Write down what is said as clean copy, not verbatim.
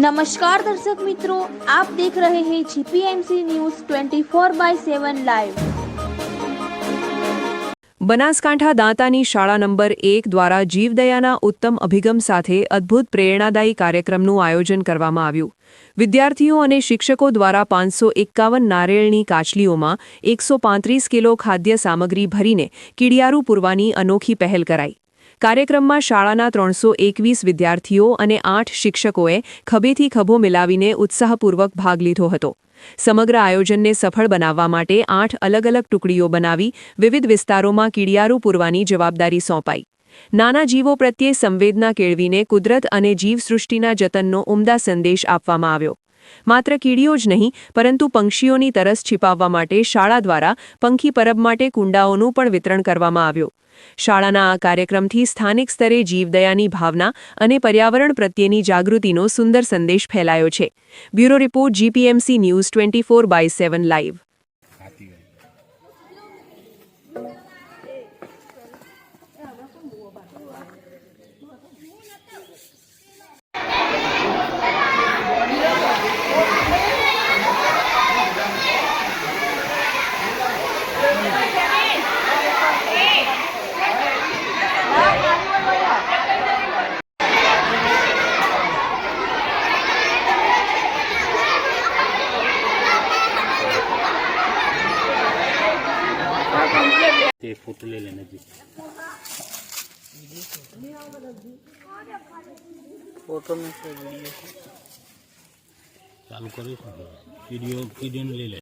नमस्कार दर्शक मित्रों, आप देख रहे हैं जीपीएमसी न्यूज़ 24/7 लाइव। બનાસકાંઠા દાંતાની શાળા નંબર 1 દ્વારા જીવદયાના ઉત્તમ અભિગમ સાથે અદ્ભુત પ્રેરણાદાયી કાર્યક્રમનું આયોજન કરવામાં આવ્યું। વિદ્યાર્થીઓ અને શિક્ષકો દ્વારા 551 નારિયેળની કાચલીઓમાં 135 કિલો ખાદ્ય સામગ્રી ભરીને કીડિયારું પૂરવાની અનોખી પહેલ કરાઈ। કાર્યક્રમમાં શાળાના 321 વિદ્યાર્થીઓ અને 8 શિક્ષકોએ ખભેથી ખભો મિલાવીને ઉત્સાહપૂર્વક ભાગ લીધો હતો। સમગ્ર આયોજનને સફળ બનાવવા માટે 8 અલગ અલગ ટુકડીઓ બનાવી વિવિધ વિસ્તારોમાં કીડિયારું પૂરવાની જવાબદારી સોંપાઈ। નાના જીવો પ્રત્યે સંવેદના કેળવીને કુદરત અને જીવસૃષ્ટિના જતનનો ઉમદા સંદેશ આપવામાં આવ્યો। માત્ર કીડીઓ જ નહીં પરંતુ પંક્ષીઓની તરસ છિપાવવા માટે શાળા દ્વારા પંખી પરબ માટે કુંડાઓનું પણ વિતરણ કરવામાં આવ્યું। શાળાના આ કાર્યક્રમથી સ્થાનિક સ્તરે જીવદયાની ભાવના અને પર્યાવરણ પ્રત્યેની જાગૃતિનો સુંદર સંદેશ ફેલાયો છે। Bureau report GPMC news 24/7 live. તે ફોટો ले लेना जी। फोटो में से वीडियो चालू करो, वीडियो ले ले।